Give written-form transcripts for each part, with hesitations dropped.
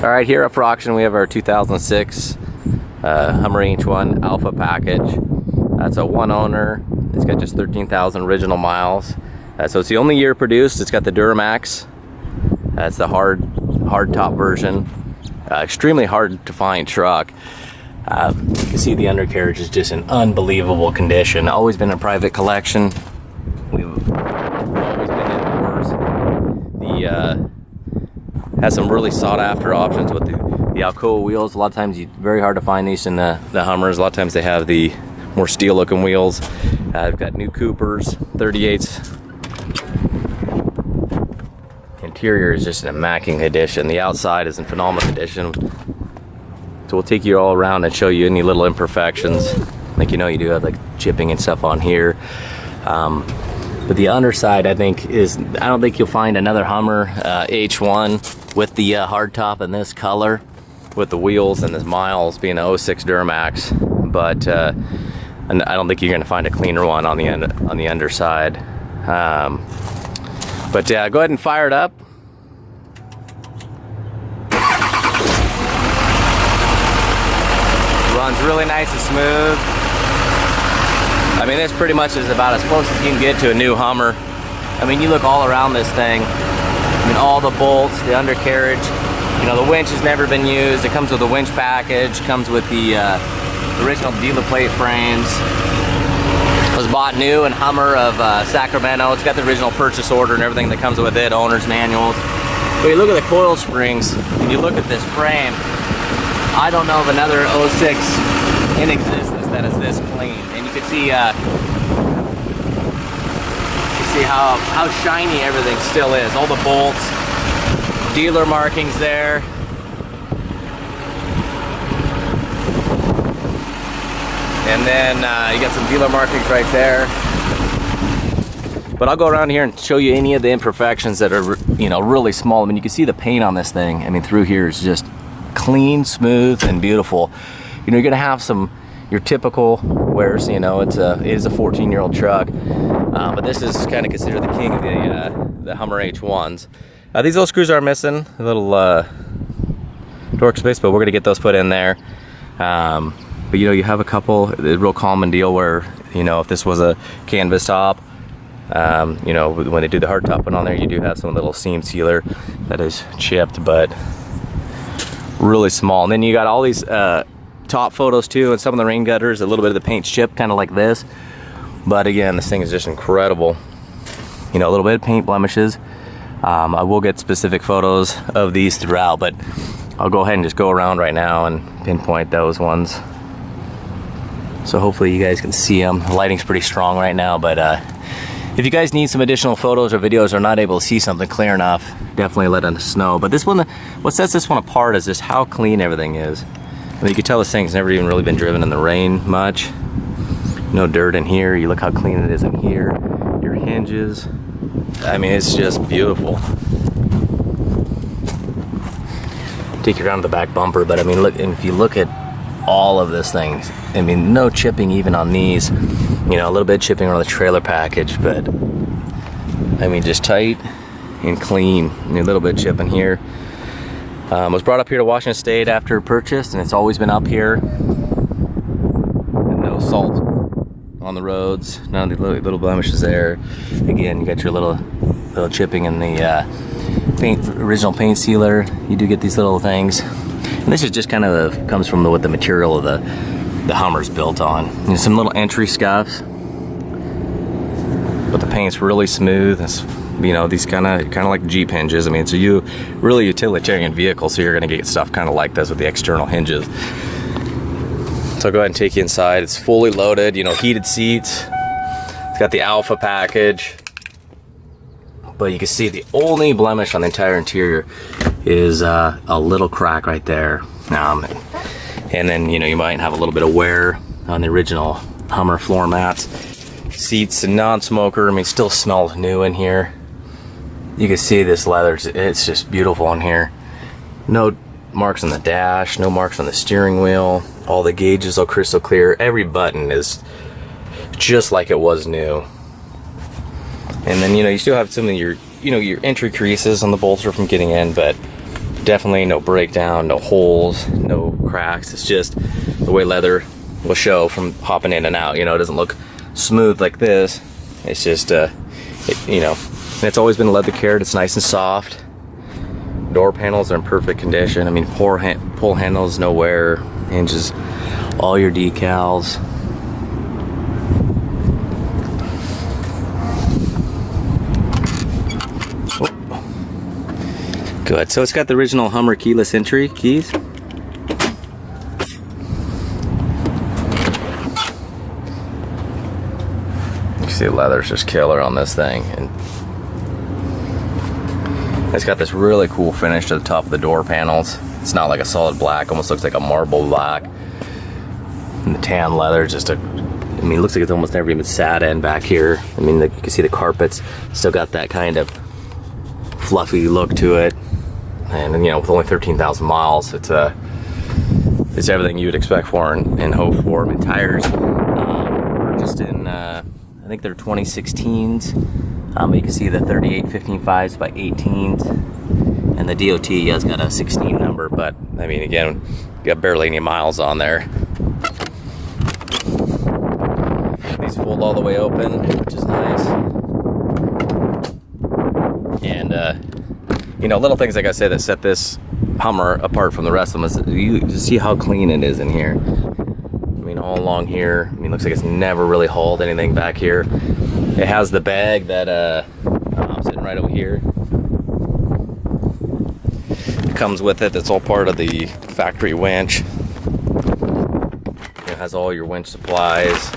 All right, here up for auction we have our 2006 Hummer H1ALPHA package. It's a one owner. It's got just 13,000 original miles. So it's the only year produced. It's got the Duramax. It's the hard top version. Extremely hard to find truck. You can see the undercarriage is just in unbelievable condition. Always been a private collection. We've always been indoors. Has some really sought after options with the Alcoa wheels. A lot of times very hard to find these in the Hummers. A lot of times they have the more steel looking wheels. I've got new Coopers, 38s. Interior is just an immaculate condition. The outside is in phenomenal condition. So we'll take you all around and show you any little imperfections. Like, you know, you do have like chipping and stuff on here. But the underside, I don't think you'll find another Hummer H1 with the hard top in this color, with the wheels and the miles being an 06 Duramax. But and I don't think you're gonna find a cleaner one on the underside. But go ahead and fire it up. Runs really nice and smooth. I mean, this pretty much is about as close as you can get to a new Hummer. I mean, you look all around this thing. I mean, all the bolts, the undercarriage. You know, the winch has never been used. It comes with a winch package. Comes with the original dealer plate frames. It was bought new in Hummer of Sacramento. It's got the original purchase order and everything that comes with it, owner's manuals. But you look at the coil springs and you look at this frame. I don't know of another 06 in existence that is this clean. And you can see how shiny everything still is. All the bolts, dealer markings there. And then you got some dealer markings right there. But I'll go around here and show you any of the imperfections that are, you know, really small. I mean, you can see the paint on this thing. I mean, through here is just clean, smooth, and beautiful. You know, you're gonna have your typical wears. You know, it is a 14-year-old truck, but this is kind of considered the king of the Hummer H1s. These little screws are missing, a little torque space, but we're gonna get those put in there. But you know, you have a couple, the real common deal where, you know, if this was a canvas top, you know, when they do the hard top one on there, you do have some little seam sealer that is chipped, but really small. And then you got all these top photos too, and some of the rain gutters, a little bit of the paint chipped, kind of like this. But again, this thing is just incredible. You know, a little bit of paint blemishes. I will get specific photos of these throughout, but I'll go ahead and just go around right now and pinpoint those ones. So hopefully you guys can see them. The lighting's pretty strong right now, but if you guys need some additional photos or videos or not able to see something clear enough, definitely let us know. But this one, what sets this one apart is just how clean everything is. I mean, you can tell this thing's never even really been driven in the rain much. No dirt in here. You look how clean it is in here. Your hinges. I mean, it's just beautiful. Take you around to the back bumper, but I mean, look, and if you look at all of this thing, I mean, no chipping even on these. You know, a little bit of chipping on the trailer package, but I mean, just tight and clean. And a little bit of chipping here. Was brought up here to Washington State after purchase, and it's always been up here. And no salt on the roads, none of the little blemishes there. Again, you got your little chipping in the original paint sealer. You do get these little things, and this is just kind of comes from what the material of the Hummer's built on. And some little entry scuffs, but the paint's really smooth. It's, you know, these kind of like Jeep hinges. I mean, it's a really utilitarian vehicle, so you're gonna get stuff kind of like this with the external hinges. So I'll go ahead and take you inside. It's fully loaded, you know, heated seats. It's got the Alpha package. But you can see the only blemish on the entire interior is a little crack right there. And then, you know, you might have a little bit of wear on the original Hummer floor mats. Seats and non-smoker, I mean, still smells new in here. You can see this leather, it's just beautiful in here. No marks on the dash, no marks on the steering wheel. All the gauges are crystal clear. Every button is just like it was new. And then, you know, you still have some of your, you know, your entry creases on the bolster from getting in, but Definitely no breakdown, no holes, no cracks. It's just the way leather will show from hopping in and out. You know, it doesn't look smooth like this. It's just, you know, and it's always been leather cared. It's nice and soft. Door panels are in perfect condition. I mean, pull handles, no wear, hinges, all your decals. Oh. Good. So it's got the original Hummer keyless entry keys. You see, the leather's just killer on this thing, and it's got this really cool finish to the top of the door panels. It's not like a solid black, almost looks like a marble black. And the tan leather, just a, I mean, it looks like it's almost never even sat in back here. I mean, you can see the carpets still got that kind of fluffy look to it. And you know, with only 13,000 miles, it's everything you would expect for and hope for. I mean, tires purchased in, I think they're 2016s. You can see the 38 15.5s by 18s, and the DOT has got a 16 number, but I mean, again, got barely any miles on there. These fold all the way open, which is nice. And you know, little things like I say that set this Hummer apart from the rest of them is you just see how clean it is in here. I mean, all along here, I mean, looks like it's never really hauled anything back here. It has the bag that sitting right over here. It comes with it. That's all part of the factory winch. It has all your winch supplies.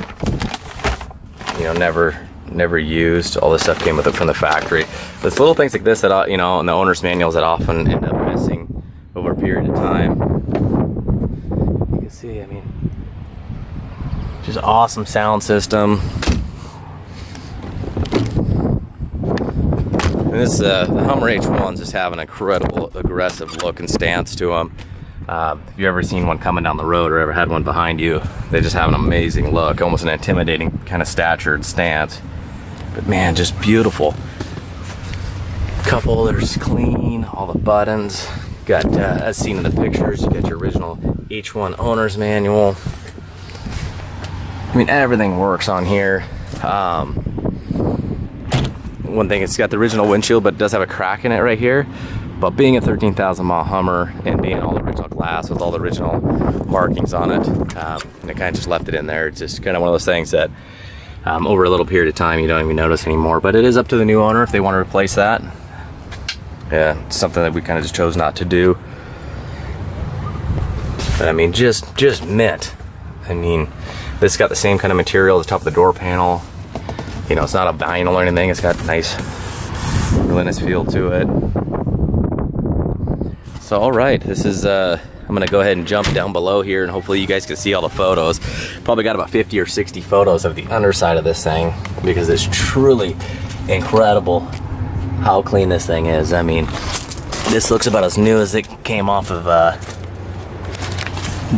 You know, never used. All this stuff came with it from the factory. There's little things like this that, you know, in the owner's manuals that often end up missing over a period of time. You can see, I mean, just awesome sound system. And this, the Hummer H1s just have an incredible aggressive look and stance to them. If you've ever seen one coming down the road or ever had one behind you, they just have an amazing look, almost an intimidating kind of stature and stance. But man, just beautiful. Cup holders clean, all the buttons. Got, as seen in the pictures, you got your original H1 owner's manual. I mean, everything works on here. One thing, it's got the original windshield, but it does have a crack in it right here. But being a 13,000 mile Hummer and being all the original glass with all the original markings on it, and it kind of just left it in there. It's just kind of one of those things that over a little period of time you don't even notice anymore. But it is up to the new owner if they want to replace that. Yeah, it's something that we kind of just chose not to do. But I mean, just mint. I mean, this got the same kind of material at the top of the door panel. You know, it's not a vinyl or anything. It's got a nice, really nice feel to it. So, all right, this is, I'm gonna go ahead and jump down below here and hopefully you guys can see all the photos. Probably got about 50 or 60 photos of the underside of this thing because it's truly incredible how clean this thing is. I mean, this looks about as new as it came off of the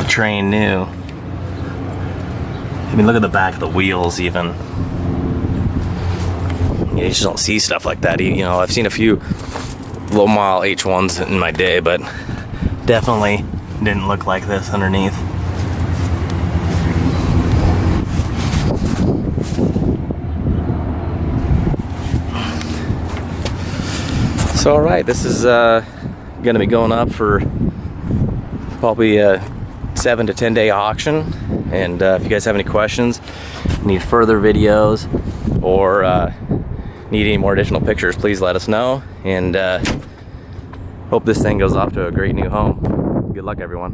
train new. I mean, look at the back of the wheels even. You just don't see stuff like that. You know, I've seen a few low mile H1s in my day, but definitely didn't look like this underneath. So, all right, this is gonna be going up for probably a 7 to 10 day auction. And if you guys have any questions, need further videos, or need any more additional pictures, please let us know. And hope this thing goes off to a great new home. Good luck, everyone.